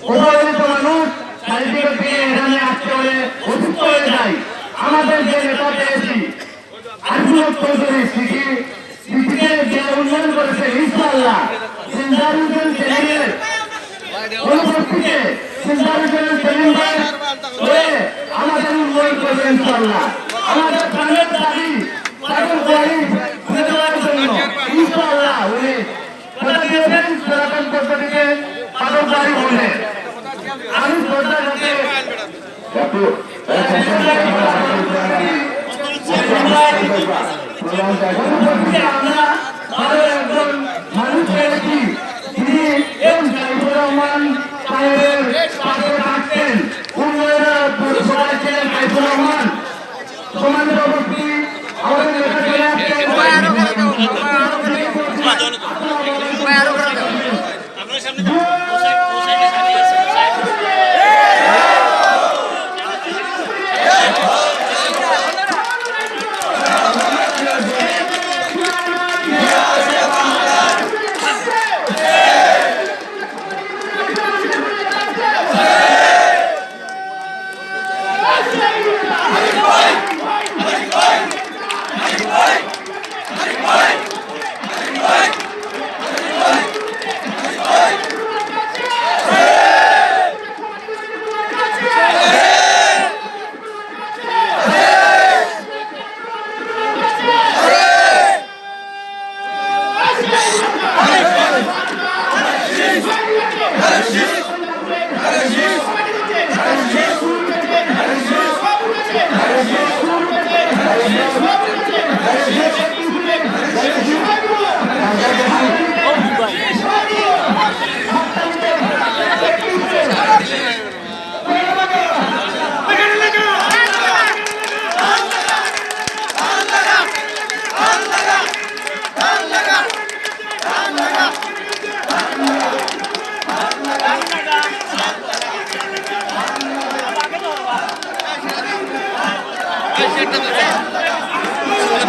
অবহেলিত মানুষ চারিদিকে থেকে এখানে আসতে হলে অসুস্থ হয়ে যায়। আমাদের যে নেতা পেয়েছি আশিফ চৌধুরী সিটিকে যে উন্নয়ন করেছে ইনশাআল্লাহ সিন্দার হোসেন সেলিমের অনুপস্থিতিতে সিন্দার হোসেন সেলিম ভাই হয়ে আমাদের উন্নয়ন করবে ইনশাআল্লাহ। আমাদের প্রাণের দাবি তাদের বাড়ি খুঁজে দেওয়ার জন্য ইনশাআল্লাহ উনি কথা দিয়েছেন সনাতন পদ্ধতিতে তাদের বাড়ি বলবে। আমি শ্রদ্ধার সাথে আমরা আরো একজন মানুষ পেয়েছি তিনি সাইফুর রহমান সাহেবের পাশে থাকতেন উন্নয়নের সবাই ছিলেন সাইফুর রহমান সমাজের অবস্থি আমাদের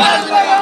Gracias.